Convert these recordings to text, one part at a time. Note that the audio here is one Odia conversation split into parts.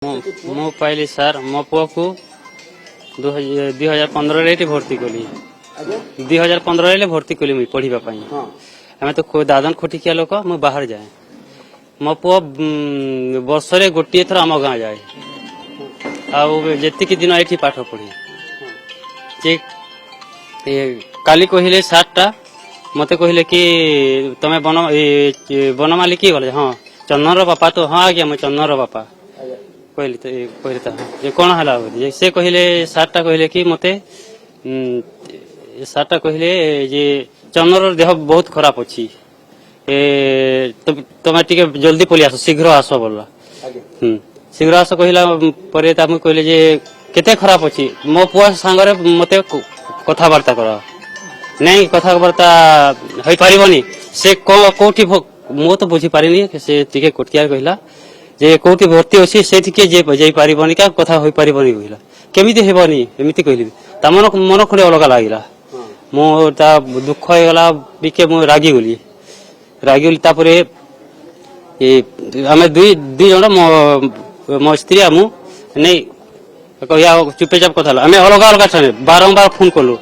ମୁଁ ପାଇଲି ସାର୍ ମୋ ପୁଅକୁ 2015 ଭର୍ତ୍ତି କଲି। 2015 ଭର୍ତ୍ତି କଲି ମୁଇଁ ପଢିବା ପାଇଁ। ଆମେ ତ ଦାଦନ ଖଟିକିଆ ଲୋକ, ମୁଁ ବାହାର ଯାଏ। ମୋ ପୁଅ ବର୍ଷରେ ଗୋଟିଏ ଥର ଆମ ଗାଁ ଯାଏ, ଆଉ ଯେତିକି ଦିନ ଏଠି ପାଠ ପଢେ। ଯେ କାଲି କହିଲେ ସାର୍ଟା ମତେ କହିଲେ କି ତମେ ବନମାଲି କିଏ ଗଲେ? ହଁ ଚନ୍ଦନର ବାପା। ତ ହଁ ଆଜ୍ଞା ମୁଁ ଚନ୍ଦନର ବାପା କହିଲି। ଯେ କଣ ହେଲା? ସେ କହିଲେ ସାର୍ଟା କହିଲେ କି ମତେ ସାର୍ଟା କହିଲେ ଯେ ଚନ୍ଦନର ଦେହ ବହୁତ ଖରାପ ଅଛି, ତମେ ଟିକେ ଜଲ୍ଦି ପଳେଇ ଆସ, ଶୀଘ୍ର ଆସ ବୋଲା। ଶୀଘ୍ର ଆସ କହିଲା ପରେ ତାକୁ କହିଲେ ଯେ କେତେ ଖରାପ ଅଛି? ମୋ ପୁଅ ସାଙ୍ଗରେ ମତେ କଥାବାର୍ତ୍ତା କର। ନାଇଁ କଥାବାର୍ତ୍ତା ହେଇପାରିବନି। ସେ କୋଉଠି, ମୁଁ ତ ବୁଝିପାରିନି। ସେ ଟିକେ କଟିଆ କହିଲା ଯେ କୋଉଠି ଭର୍ତ୍ତି ଅଛି ସେଠିକି ଯାଇପାରିବନି, କା କଥା ହୋଇପାରିବନି କହିଲା। କେମିତି ହେବନି ଏମିତି କହିଲି। ତା ମନ ଖଣ୍ଡେ ଅଲଗା ଲାଗିଲା। ମୁଁ ତା ଦୁଃଖ ହେଇଗଲା ଟିକେ, ମୁଁ ରାଗିଗଲି। ତାପରେ ଆମେ ଦୁଇ ଜଣ ମୋ ସ୍ତ୍ରୀ ଆଉ ମୁଁ ନେଇ କହିବା ଚୁପଚାପ କଥା ହେଲା। ଆମେ ଅଲଗା ଅଲଗା ବାରମ୍ବାର ଫୋନ କଲୁ।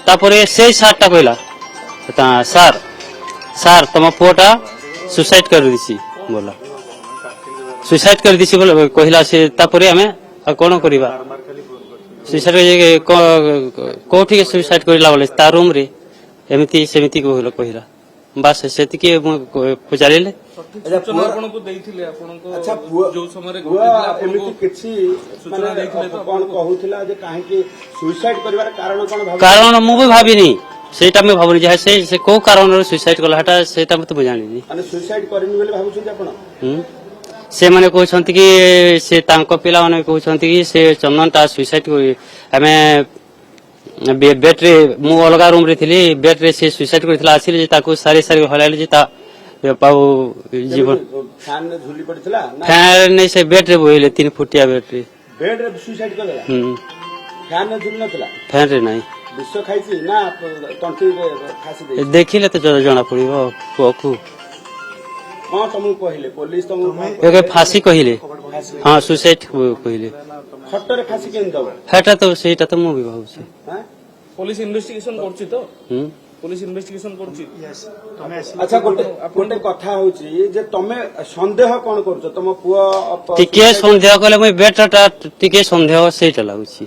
ତାପରେ ସେଇ ସାର୍ଟା କହିଲା ସାର୍ ତମ ପୁଅଟା ସୁସାଇଡ କରିଦେଇଛି ବୋଲା। ସୁସାଇଡ କରିଦେଇଛି ବୋଲେ କହିଲା ସେ। ତାପରେ ଆମେ ଆଉ କଣ କରିବା? ସୁସାଇଡ କୋଉଠି ସୁସାଇଡ କରିଲା ବୋଲେ ତା ରୁମ ରେ ଏମିତି ସେମିତି କହିଲା। ବାସ୍ ସେତିକି ମୁଁ ପଚାରିଲେ। କାରଣ ମୁଁ ବି ଭାବିନି, ସେଇଟା ମୁଁ ଭାବୁନି ଯେ ସେ କୋଉ କାରଣରୁ ସୁଇସାଇଡ କଲା ସେଇଟା ମତେ ମୁଁ ଜାଣିନି। ସେମାନେ କହୁଛନ୍ତି କି ସେ ତାଙ୍କ ପିଲାମାନେ କହୁଛନ୍ତି କି ସେ ଚନ୍ଦନଟା ସୁଇସାଇଡ କରି, ଆମେ ବେଡରେ, ମୁଁ ଅଲଗା ରୁମ ରେ ଥିଲି, ବେଡରେ ସେ ସୁଇସାଇଡ କରିଥିଲା। ଆସିଲେ ଯେ ତାକୁ ସାରି ହଲାଇଲେ ଯେ ତା ଜୀବନ ଫ୍ୟାନ ନେଇ ସେ ବେଡରେ ବୋଇଲେ 3 ଫୁଟିଆ ବେଡରେ। ଫ୍ୟାନରେ ନାହିଁ। ଦେଖିଲେ ତ ଜଣା ପଡିବ। ପୁଅକୁ ଫାଶୀ କହିଲେ। ହଁ ସୁସାଇଡ କହିଲେ। ସେଇଟା ତ ମୁଁ ବି ଭାବୁଛି। पुलिस इन्वेस्टिगेशन करछि तो पुलिस इन्वेस्टिगेशन करछि। अच्छा गोटे कथा होची जे तमे संदेह कोन करछ? तम पुआ टिके संदेह कले मैं बेटा टिके संदेह सेटा लागुछि।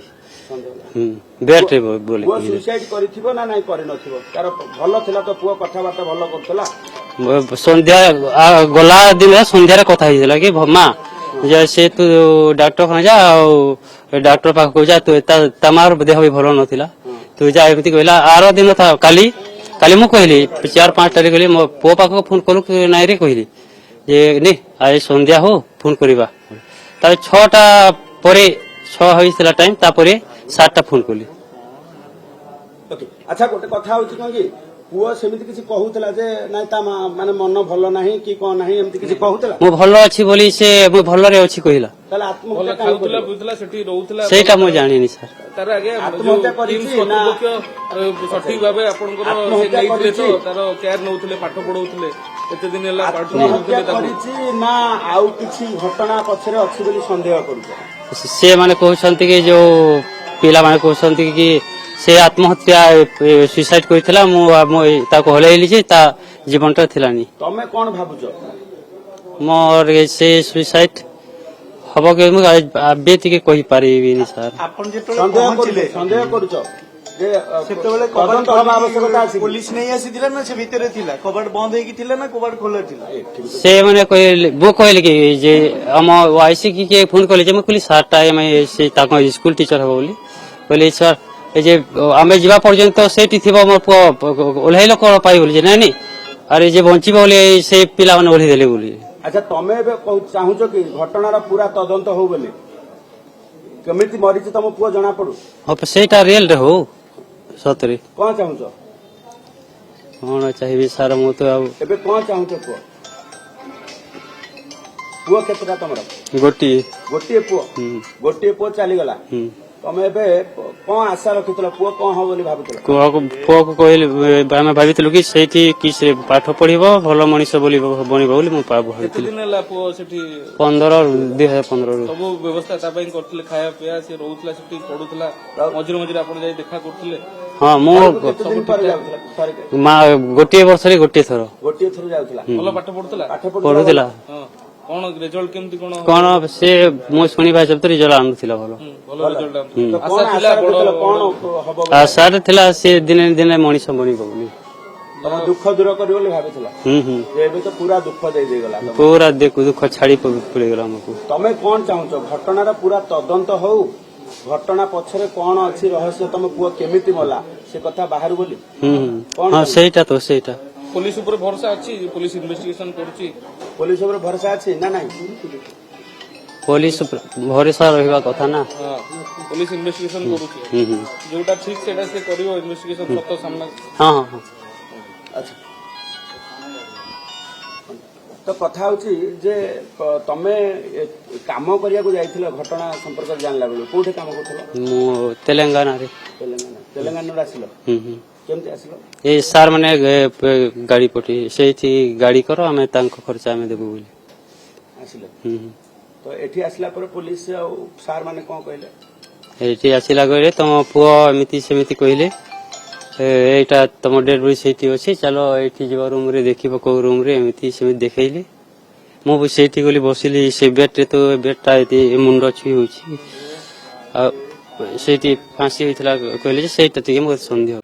बेट रे बोले पुआ सुसाइड करिथिबो ना नाही करि नथिबो? तार भलो थिला तो पुआ कथा बार्ता भलो करतला। संध्या गला दिन संध्या रे कथा हिला कि मां जे से तू डॉक्टर खाना जा, डॉक्टर पाख को जा, तू तमार देह भी भलो नथिला, तू जा एमती कहला। आरो दिन था काली मु कहली 4-5 तारिख कहली मो पो पाख फोन करू नाइ रे कहली जे ने आज संध्या हो फोन करिबा। तारे 6टा परे 6 होइसला टाइम, तापरे 7टा फोन कली। अच्छा गोटे कथा होची कोन कि पुआ सेमिति किछि कहूतला जे नाइ ता माने मन भलो नाही कि कोन नाही एमति किछि कहूतला? मु भलो अछि बोली से मु भलो रे अछि कहिला। ताले आत्महत्या खाउतला बुतला सेठी रहउतला सेटा मु जानिनी सर। तार आगे आत्महत्या करिछि ना सठिक भाबे आपनकर से नैथिले तो तार केयर नउतले, पाठ पढौतले, एते दिन हला पाठ पढौतले करिछि ना आउ किछि घटना पछरे अछि बोली संदेह करूछ? से माने कहउछंती कि जो पिला माने कहउछंती कि से आत्महत्या सुसाइड करितला। मु ताको हलैली जे ता जीवनटा थिलानी। तमे कोन भाबुछ? मोर से सुसाइड हबो के मु आबे टिके कहि पारिबिनी सर। आपण जेतले संदेह करूछ जे सेतेबेले तदंत हवा आवश्यकता अछि? पुलिस नै आसीथिला ना से भितरे थिला? कबाट बंद हेकी थिला ना कबाट खोला थिला? से माने कहले वो कहले कि जे हम वाईसी के फोन करले जे म कहली सर टाइम से ताको स्कूल टीचर हबो बोली। कहले सर ए जे आमे जीवा पर्यंत सेठी थिबो मोर ओल्हाइलो कोन पाइ बोली जे नानी, अरे जे बंचिबो बोली से पिला माने ओल्हि देले बोली। अच्छा तमे बे चाहूछ कि घटनार पूरा तदंत हो बोली? केमिति मरिछि तम पुआ जणा पडू? अब सेटा रियल रे हो सतरे। कोन चाहूछ? कोन चाहिबी सर मु तो अब एबे कोन चाहूछ पुआ? पुआ केतरा तमरा? गोटी पुआ? गोटिए पुआ चली गला। ତମେ ଏବେ କଣ ଆଶା ରଖିଥିଲ ପୁଅ କଣ ହବ ବୋଲି ଭାବୁଥିଲ? ପୁଅକୁ କହିଲି ଆମେ ଭାବିଥିଲୁ କି ସେଇଠି କି ସେ ପାଠ ପଢିବ ଭଲ ମଣିଷ ବନିବ ବୋଲି ମୁଁ କେତେ ଭାବିଥିଲି। ଦିନ ହେଲା ପୁଅ ସେଠି 2015 ସବୁ ବ୍ୟବସ୍ଥା ତା ପାଇଁ କରିଥିଲେ, ଖାଇବା ପିଇବା, ସେ ରହୁଥିଲା ସେଠି, ପଢୁଥିଲା, ମଝିରେ ମଝିରେ ଆପଣ ଯାଇ ଦେଖା କରୁଥିଲେ? ହଁ ମୁଁ କେତେ ଦିନ ପରେ ଯାଉଥିଲା ଥରେ ଗୋଟିଏ ବର୍ଷରେ ଗୋଟିଏ ଥର ଗୋଟିଏ ଥର ଯାଉଥିଲା? ଭଲ ପାଠ ପଢୁଥିଲା? ପାଠ ପଢୁଥିଲା। ହଁ, କଣ ରେଜଲ୍ଟ କେମିତି କଣ? କଣ ସେ ମୁଁ ଶୁଣିବା ହିସାବରେ ରେଜଲ୍ଟ ଆଣୁଥିଲା ଭଲ। ଭଲ ରେଜଲ୍ଟ ଆସୁଥିଲା। କଣ ଆଶା ଥିଲା ଆଶା ବଡ ରଖିଥିଲ କଣ ହବ ବୋଲି? ଆଶାରେ ଥିଲା ସେ ଦିନେ ଦିନେ ମଣିଷ ବନିବ ବୋଲି। ତମ ଦୁଃଖ ଦୂର କରିବ ବୋଲି ଭାବିଥିଲ? ହୁଁ ଯେ ଏବେ ତ ପୁରା ଦୁଃଖ ଦେଇଦେଇଗଲା ତମକୁ। ପୁରା ଦୁଃଖ ଛାଡି ପଡିଗଲା ଆମକୁ। ତମେ କଣ ଚାହୁଁଛ ଘଟଣାର ପୁରା ତଦନ୍ତ ହଉ, ଘଟଣା ପଛରେ କଣ ଅଛି ରହସ୍ୟ, ତମ ପୁଅ କେମିତି ମଲା ସେ କଥା ବାହାରୁ ବୋଲି? କଣ ହଁ ସେଇଟା ତ ସେଇଟା ପୋଲିସ ଉପରେ ଭରସା ଅଛି? ପୋଲିସ ଇନଭେଷ୍ଟିଗେସନ କରୁଛି? ପୋଲିସ ଉପରେ ଭରସା ଅଛି ନା ନାଇଁ? ପୋଲିସ ଭରସା ରହିବା କଥା ନା। ହଁ, ପୋଲିସ ଇନଭେଷ୍ଟିଗେସନ କରୁଛି, ହୁଁ। ଯୋଉଟା ଠିକ ସେଇଟା ସେ କରିବ। ଇନଭେଷ୍ଟିଗେସନ ସତ ସାମ୍ନା। ହଁ ହଁ ହଁ ଆଚ୍ଛା, ତ କଥା ହଉଛି ଯେ ତମେ କାମ କରିବାକୁ ଯାଇଥିଲ ଘଟଣା ସମ୍ପର୍କରେ ଜାଣିଲା ବେଳକୁ କୋଉଠି କାମ କରୁଥିଲ? ମୁଁ ତେଲେଙ୍ଗାନାରେ। ତେଲେଙ୍ଗାନାରୁ ଆସିଲ? ହୁଁ। କେମିତି ଆସିଲ? ଏ ସାର୍ ମାନେ ଗାଡି ପଠେଇ ସେଇଠି ଗାଡି କର ଆମେ ତାଙ୍କ ଖର୍ଚ୍ଚ ଆମେ ଦେବୁ ବୋଲି। ଆସିଲ ହୁଁ। ତ ଏଠି ଆସିଲା ପରେ ପୋଲିସ ଆଉ ସାର୍ ମାନେ କଣ କହିଲେ? ଏଇଠି ଆସିଲା କହିଲେ ତମ ପୁଅ ଏମିତି ସେମିତି କହିଲେ, ଏଇଟା ତମ ଡେଡ୍ ବଡି ସେଇଠି ଅଛି, ଚାଲ ଏଇଠି ଯିବ ରୁମ ରେ ଦେଖିବ କୋଉ ରୁମ ରେ, ଏମିତି ସେମିତି ଦେଖେଇଲେ। ମୁଁ ବି ସେଇଠି ଗଲି ବସିଲି, ସେ ବେଡରେ ତ ବେଡଟା ମୁଣ୍ଡ ଛୁଇଁ ହଉଛି, ଆଉ ସେଇଠି ଫାંસી ହେଇଥିଲା କହିଲେ ଯେ ସେଇଟା ଟିକେ ମୋତେ ସନ୍ଦେହ।